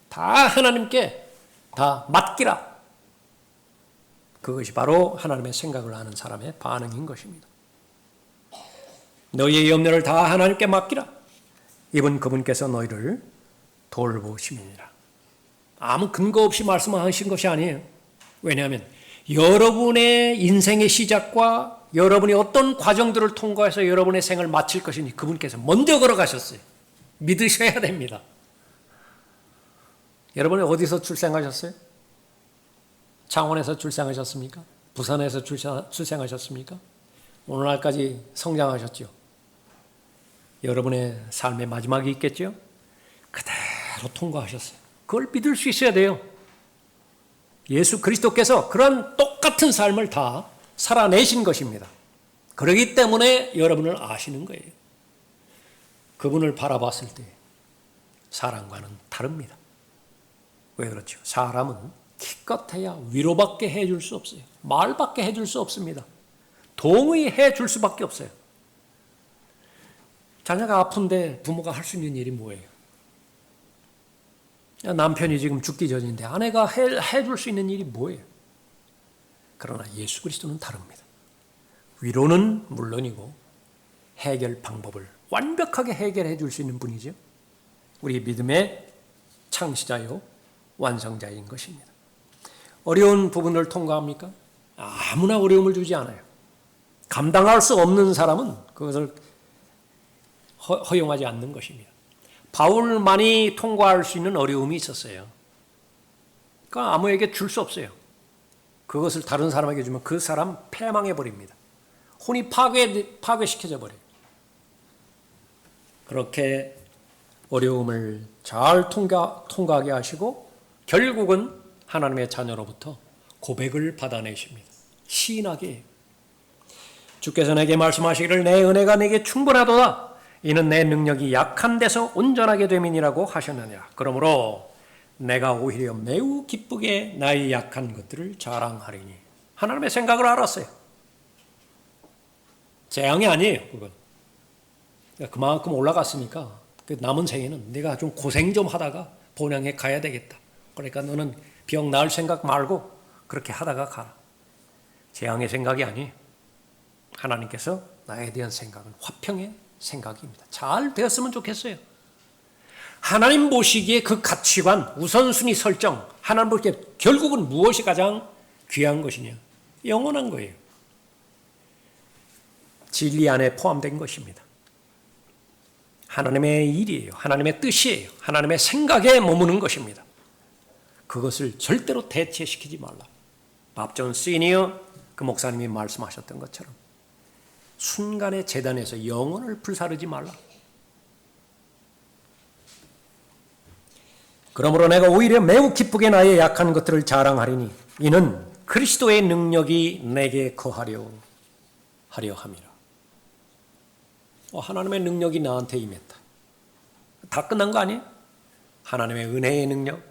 다 하나님께 다 맡기라. 그것이 바로 하나님의 생각을 아는 사람의 반응인 것입니다. 너희의 염려를 다 하나님께 맡기라. 이번 그분께서 너희를 돌보심이니라. 아무 근거 없이 말씀하신 것이 아니에요. 왜냐하면 여러분의 인생의 시작과 여러분이 어떤 과정들을 통과해서 여러분의 생을 마칠 것이니 그분께서 먼저 걸어가셨어요. 믿으셔야 됩니다. 여러분이 어디서 출생하셨어요? 창원에서 출생하셨습니까? 부산에서 출생하셨습니까? 오늘날까지 성장하셨죠. 여러분의 삶의 마지막이 있겠죠? 그대로 통과하셨어요. 그걸 믿을 수 있어야 돼요. 예수 그리스도께서 그런 똑같은 삶을 다 살아내신 것입니다. 그렇기 때문에 여러분을 아시는 거예요. 그분을 바라봤을 때 사람과는 다릅니다. 왜 그렇죠? 사람은 기껏해야 위로밖에 해줄 수 없어요. 말밖에 해줄 수 없습니다. 동의해 줄 수밖에 없어요. 자녀가 아픈데 부모가 할 수 있는 일이 뭐예요? 남편이 지금 죽기 전인데 아내가 해줄 수 있는 일이 뭐예요? 그러나 예수 그리스도는 다릅니다. 위로는 물론이고 해결 방법을 완벽하게 해결해 줄 수 있는 분이죠. 우리 믿음의 창시자요 완성자인 것입니다. 어려운 부분을 통과합니까? 아무나 어려움을 주지 않아요. 감당할 수 없는 사람은 그것을 허용하지 않는 것입니다. 바울만이 통과할 수 있는 어려움이 있었어요. 그러니까 아무에게 줄 수 없어요. 그것을 다른 사람에게 주면 그 사람 패망해버립니다. 혼이 파괴시켜져 버려요. 그렇게 어려움을 잘 통과하게 하시고 결국은 하나님의 자녀로부터 고백을 받아내십니다. 시인하게 해요. 주께서 내게 말씀하시기를 내 은혜가 내게 충분하도다. 이는 내 능력이 약한 데서 온전하게 됨이니라고 하셨느니라. 그러므로 내가 오히려 매우 기쁘게 나의 약한 것들을 자랑하리니. 하나님의 생각을 알았어요. 재앙이 아니에요. 그건. 그만큼 올라갔으니까 그 남은 생에는 내가 좀 고생 좀 하다가 본향에 가야 되겠다. 그러니까 너는 병 나을 생각 말고 그렇게 하다가 가라. 재앙의 생각이 아니에요. 하나님께서 나에 대한 생각은 화평의 생각입니다. 잘 되었으면 좋겠어요. 하나님 보시기에 그 가치관, 우선순위 설정, 하나님 보시기에 결국은 무엇이 가장 귀한 것이냐? 영원한 거예요. 진리 안에 포함된 것입니다. 하나님의 일이에요. 하나님의 뜻이에요. 하나님의 생각에 머무는 것입니다. 그것을 절대로 대체시키지 말라. 밥존 시니어 그 목사님이 말씀하셨던 것처럼 순간의 재단에서 영혼을 불사르지 말라. 그러므로 내가 오히려 매우 기쁘게 나의 약한 것들을 자랑하리니 이는 그리스도의 능력이 내게 거하려 함이라. 하나님의 능력이 나한테 임했다. 다 끝난 거 아니에요? 하나님의 은혜의 능력,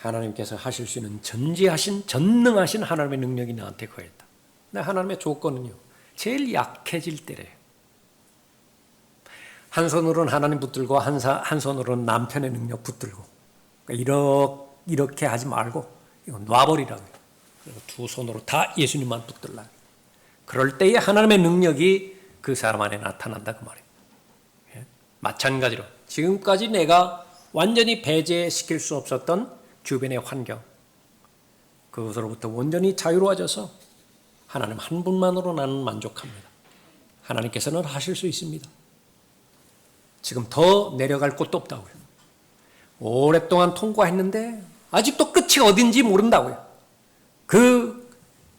하나님께서 하실 수 있는 전지하신 전능하신 하나님의 능력이 나한테 거했다. 근데 하나님의 조건은요, 제일 약해질 때래요. 한 손으로는 하나님 붙들고 한 손으로는 남편의 능력 붙들고, 그러니까 이렇게 하지 말고 이건 놔버리라고요. 그리고 두 손으로 다 예수님만 붙들라. 그럴 때에 하나님의 능력이 그 사람 안에 나타난다 그 말이에요. 마찬가지로 지금까지 내가 완전히 배제시킬 수 없었던 주변의 환경, 그것으로부터 온전히 자유로워져서 하나님 한 분만으로 나는 만족합니다. 하나님께서는 하실 수 있습니다. 지금 더 내려갈 곳도 없다고요. 오랫동안 통과했는데 아직도 끝이 어딘지 모른다고요. 그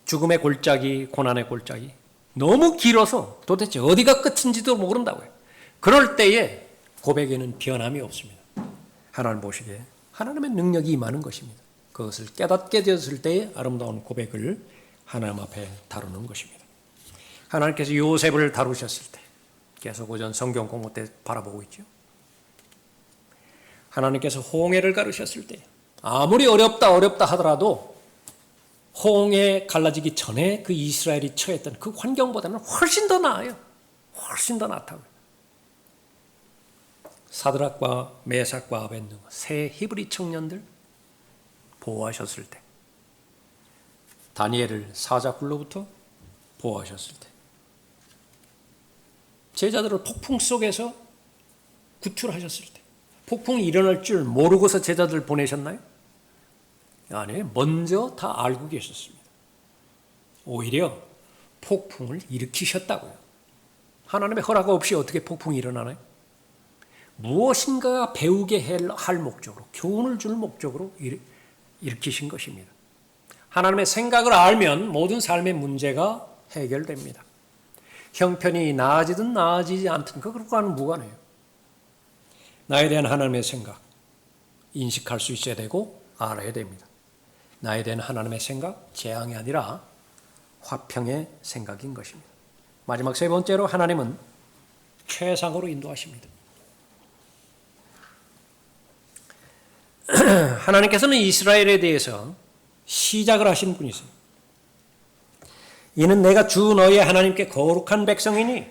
죽음의 골짜기, 고난의 골짜기 너무 길어서 도대체 어디가 끝인지도 모른다고요. 그럴 때에 고백에는 변함이 없습니다. 하나님 보시기에 하나님의 능력이 임하는 것입니다. 그것을 깨닫게 되었을 때에 아름다운 고백을 하나님 앞에 다루는 것입니다. 하나님께서 요셉을 다루셨을 때 계속 오전 성경 공부 때 바라보고 있죠. 하나님께서 홍해를 가르셨을 때 아무리 어렵다 하더라도 홍해 갈라지기 전에 그 이스라엘이 처했던 그 환경보다는 훨씬 더 나아요. 훨씬 더 낫다고요. 사드락과 메삭과 아벤느고 세 히브리 청년들 보호하셨을 때 다니엘을 사자굴로부터 보호하셨을 때, 제자들을 폭풍 속에서 구출하셨을 때, 폭풍이 일어날 줄 모르고서 제자들을 보내셨나요? 아니에요. 먼저 다 알고 계셨습니다. 오히려 폭풍을 일으키셨다고요. 하나님의 허락 없이 어떻게 폭풍이 일어나나요? 무엇인가 배우게 할 목적으로, 교훈을 줄 목적으로 일으키신 것입니다. 하나님의 생각을 알면 모든 삶의 문제가 해결됩니다. 형편이 나아지든 나아지지 않든 그것과는 무관해요. 나에 대한 하나님의 생각 인식할 수 있어야 되고 알아야 됩니다. 나에 대한 하나님의 생각, 재앙이 아니라 화평의 생각인 것입니다. 마지막 세 번째로 하나님은 최상으로 인도하십니다. 하나님께서는 이스라엘에 대해서 시작을 하신 분이세요. 이는 내가 주 너희의 하나님께 거룩한 백성이니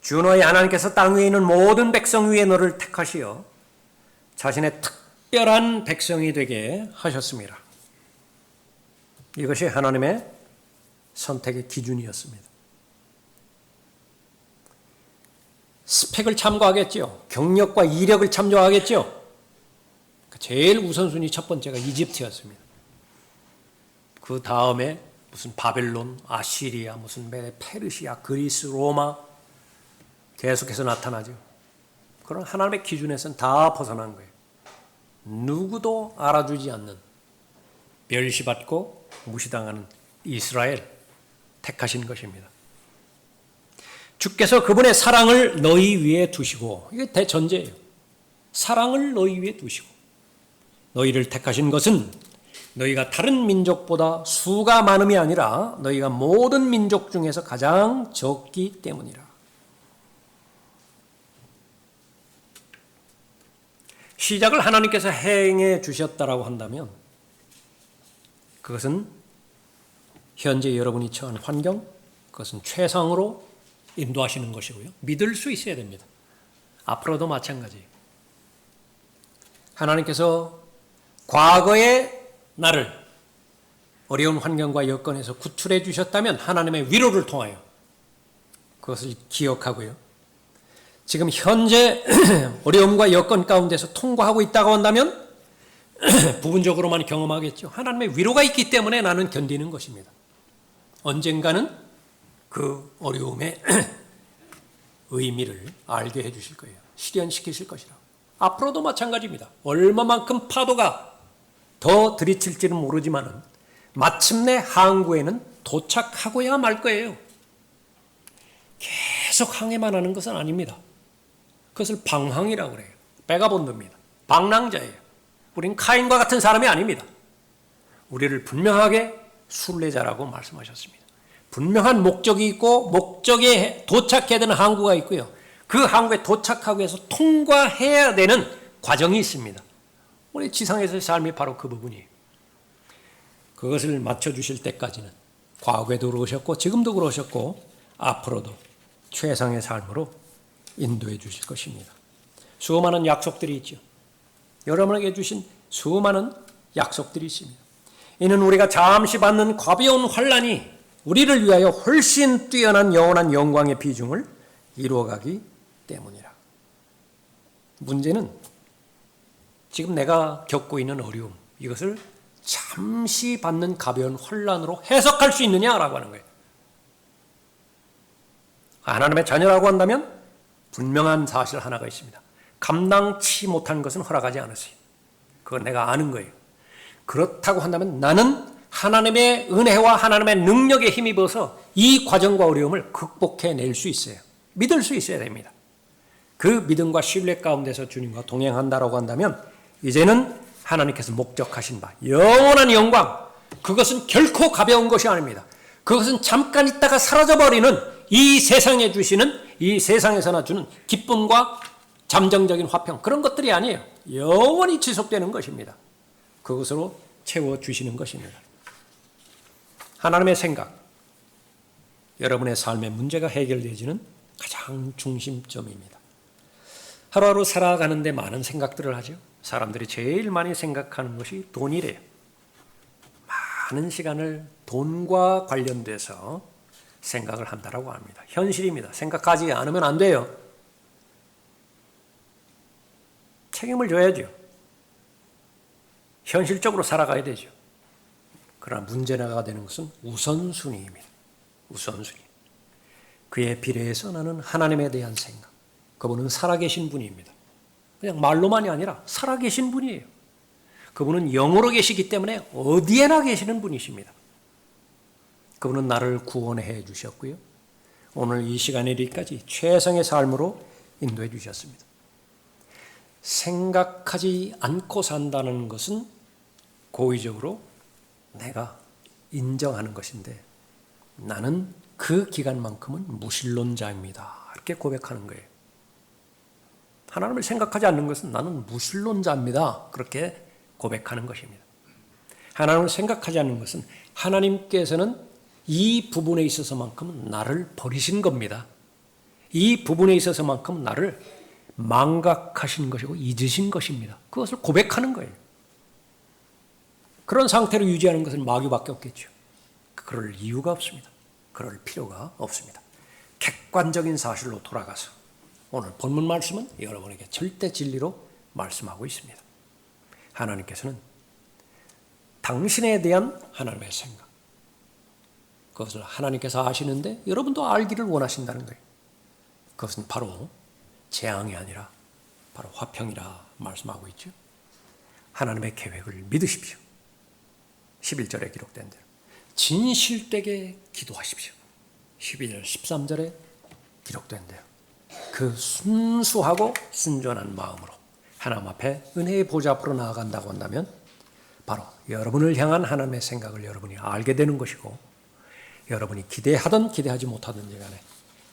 주 너희 하나님께서 땅 위에 있는 모든 백성 위에 너를 택하시어 자신의 특별한 백성이 되게 하셨습니다. 이것이 하나님의 선택의 기준이었습니다. 스펙을 참고하겠죠. 경력과 이력을 참조하겠죠. 제일 우선순위 첫 번째가 이집트였습니다. 그 다음에 무슨 바벨론, 아시리아, 무슨 페르시아, 그리스, 로마 계속해서 나타나죠. 그런 하나님의 기준에서는 다 벗어난 거예요. 누구도 알아주지 않는, 멸시받고 무시당하는 이스라엘 택하신 것입니다. 주께서 그분의 사랑을 너희 위에 두시고, 이게 대전제예요. 사랑을 너희 위에 두시고 너희를 택하신 것은 너희가 다른 민족보다 수가 많음이 아니라 너희가 모든 민족 중에서 가장 적기 때문이라. 시작을 하나님께서 행해 주셨다라고 한다면 그것은 현재 여러분이 처한 환경, 그것은 최상으로 인도하시는 것이고요. 믿을 수 있어야 됩니다. 앞으로도 마찬가지예요. 하나님께서 과거의 나를 어려운 환경과 여건에서 구출해 주셨다면 하나님의 위로를 통하여 그것을 기억하고요. 지금 현재 어려움과 여건 가운데서 통과하고 있다고 한다면 부분적으로만 경험하겠죠. 하나님의 위로가 있기 때문에 나는 견디는 것입니다. 언젠가는 그 어려움의 의미를 알게 해 주실 거예요. 실현시키실 것이라. 앞으로도 마찬가지입니다. 얼마만큼 파도가 더 들이칠지는 모르지만 마침내 항구에는 도착하고야 말 거예요. 계속 항해만 하는 것은 아닙니다. 그것을 방황이라고 그래요. 베가본드입니다. 방랑자예요. 우린 카인과 같은 사람이 아닙니다. 우리를 분명하게 순례자라고 말씀하셨습니다. 분명한 목적이 있고 목적에 도착해야 되는 항구가 있고요. 그 항구에 도착하기 위해서 통과해야 되는 과정이 있습니다. 우리 지상에서의 삶이 바로 그 부분이에요. 그것을 맞춰주실 때까지는 과거에도 그러셨고 지금도 그러셨고 앞으로도 최상의 삶으로 인도해 주실 것입니다. 수많은 약속들이 있죠. 여러분에게 주신 수많은 약속들이 있습니다. 이는 우리가 잠시 받는 가벼운 환난이 우리를 위하여 훨씬 뛰어난 영원한 영광의 비중을 이루어가기 때문이라. 문제는 지금 내가 겪고 있는 어려움, 이것을 잠시 받는 가벼운 환난으로 해석할 수 있느냐라고 하는 거예요. 하나님의 자녀라고 한다면 분명한 사실 하나가 있습니다. 감당치 못한 것은 허락하지 않으세요. 그건 내가 아는 거예요. 그렇다고 한다면 나는 하나님의 은혜와 하나님의 능력에 힘입어서 이 과정과 어려움을 극복해낼 수 있어요. 믿을 수 있어야 됩니다. 그 믿음과 신뢰 가운데서 주님과 동행한다라고 한다면 이제는 하나님께서 목적하신 바 영원한 영광, 그것은 결코 가벼운 것이 아닙니다. 그것은 잠깐 있다가 사라져버리는 이 세상에 주시는, 이 세상에서나 주는 기쁨과 잠정적인 화평, 그런 것들이 아니에요. 영원히 지속되는 것입니다. 그것으로 채워주시는 것입니다. 하나님의 생각, 여러분의 삶의 문제가 해결되지는 가장 중심점입니다. 하루하루 살아가는데 많은 생각들을 하죠. 사람들이 제일 많이 생각하는 것이 돈이래요. 많은 시간을 돈과 관련돼서 생각을 한다라고 합니다. 현실입니다. 생각하지 않으면 안 돼요. 책임을 져야죠. 현실적으로 살아가야 되죠. 그러나 문제가 되는 것은 우선순위입니다. 우선순위. 그에 비례해서 나는 하나님에 대한 생각. 그분은 살아계신 분입니다. 그냥 말로만이 아니라 살아계신 분이에요. 그분은 영으로 계시기 때문에 어디에나 계시는 분이십니다. 그분은 나를 구원해 주셨고요. 오늘 이 시간에 이르기까지 최상의 삶으로 인도해 주셨습니다. 생각하지 않고 산다는 것은 고의적으로 내가 인정하는 것인데 나는 그 기간만큼은 무신론자입니다. 이렇게 고백하는 거예요. 하나님을 생각하지 않는 것은 나는 무신론자입니다. 그렇게 고백하는 것입니다. 하나님을 생각하지 않는 것은 하나님께서는 이 부분에 있어서만큼은 나를 버리신 겁니다. 이 부분에 있어서만큼은 나를 망각하신 것이고 잊으신 것입니다. 그것을 고백하는 거예요. 그런 상태로 유지하는 것은 마귀밖에 없겠죠. 그럴 이유가 없습니다. 그럴 필요가 없습니다. 객관적인 사실로 돌아가서 오늘 본문 말씀은 여러분에게 절대 진리로 말씀하고 있습니다. 하나님께서는 당신에 대한 하나님의 생각, 그것을 하나님께서 아시는데 여러분도 알기를 원하신다는 거예요. 그것은 바로 재앙이 아니라 바로 화평이라 말씀하고 있죠. 하나님의 계획을 믿으십시오. 11절에 기록된 대로 진실되게 기도하십시오. 12절 13절에 기록된 대로 그 순수하고 순전한 마음으로 하나님 앞에 은혜의 보좌 앞으로 나아간다고 한다면 바로 여러분을 향한 하나님의 생각을 여러분이 알게 되는 것이고 여러분이 기대하든 기대하지 못하든지 간에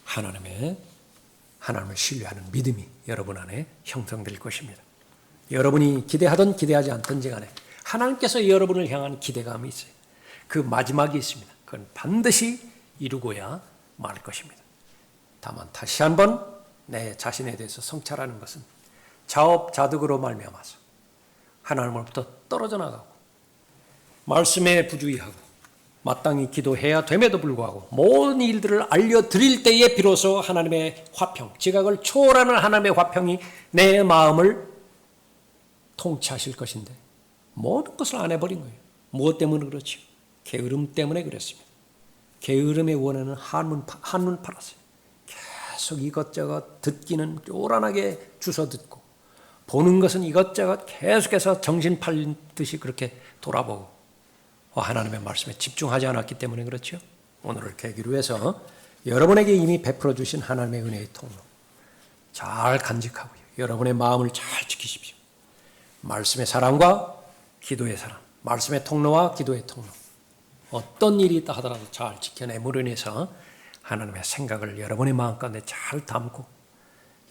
하나님을 신뢰하는 믿음이 여러분 안에 형성될 것입니다. 여러분이 기대하든 기대하지 않든지 간에 하나님께서 여러분을 향한 기대감이 있어요. 그 마지막이 있습니다. 그건 반드시 이루고야 말 것입니다. 다만 다시 한번 내 자신에 대해서 성찰하는 것은 자업자득으로 말미암아서 하나님으로부터 떨어져 나가고 말씀에 부주의하고 마땅히 기도해야 됨에도 불구하고 모든 일들을 알려드릴 때에 비로소 하나님의 화평, 지각을 초월하는 하나님의 화평이 내 마음을 통치하실 것인데 모든 것을 안 해버린 거예요. 무엇 때문에 그렇죠? 게으름 때문에 그랬습니다. 게으름의 원인은 한눈 팔았어요. 계속 이것저것 듣기는 요란하게 주워 듣고 보는 것은 이것저것 계속해서 정신 팔린 듯이 그렇게 돌아보고 하나님의 말씀에 집중하지 않았기 때문에 그렇죠. 오늘을 계기로 해서 여러분에게 이미 베풀어 주신 하나님의 은혜의 통로 잘 간직하고요. 여러분의 마음을 잘 지키십시오. 말씀의 사랑과 기도의 사랑, 말씀의 통로와 기도의 통로 어떤 일이 있다 하더라도 잘 지켜내므로 인해서 하나님의 생각을 여러분의 마음 가운데 잘 담고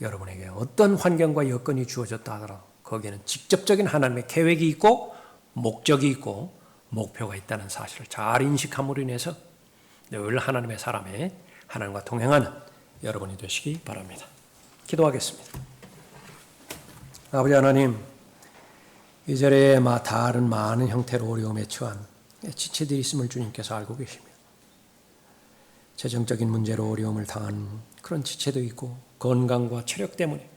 여러분에게 어떤 환경과 여건이 주어졌다 하더라도 거기에는 직접적인 하나님의 계획이 있고 목적이 있고 목표가 있다는 사실을 잘 인식함으로 인해서 늘 하나님의 사람에 하나님과 동행하는 여러분이 되시기 바랍니다. 기도하겠습니다. 아버지 하나님, 이 자리에 다른 많은 형태로 어려움에 처한 지체들이 있음을 주님께서 알고 계십니다. 재정적인 문제로 어려움을 당한 그런 지체도 있고 건강과 체력 때문에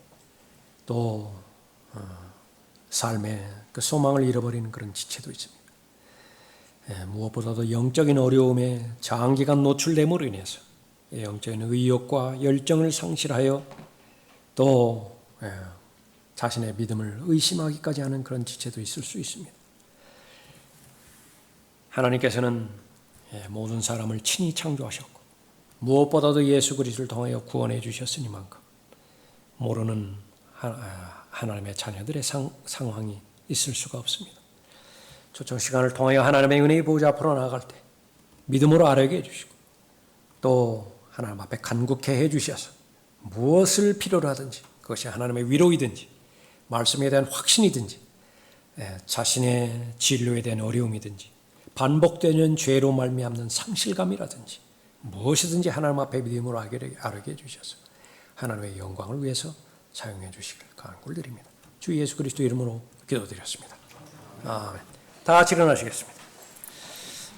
또 삶의 그 소망을 잃어버리는 그런 지체도 있습니다. 무엇보다도 영적인 어려움에 장기간 노출됨으로 인해서 영적인 의욕과 열정을 상실하여 또 자신의 믿음을 의심하기까지 하는 그런 지체도 있을 수 있습니다. 하나님께서는 모든 사람을 친히 창조하셨고 무엇보다도 예수 그리스도를 통하여 구원해 주셨으니만큼 모르는 하나님의 자녀들의 상황이 있을 수가 없습니다. 초청 시간을 통하여 하나님의 은혜의 보좌 앞으로 나아갈 때 믿음으로 알게 해주시고 또 하나님 앞에 간구케 해주셔서 무엇을 필요로 하든지 그것이 하나님의 위로이든지 말씀에 대한 확신이든지 자신의 진료에 대한 어려움이든지 반복되는 죄로 말미암는 상실감이라든지 무엇이든지 하나님 앞에 믿음으로 알게 해주셔서 하나님의 영광을 위해서 사용해 주시길 간구를 드립니다. 주 예수 그리스도 이름으로 기도드렸습니다. 아멘. 다 같이 일어나시겠습니다.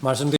말씀드린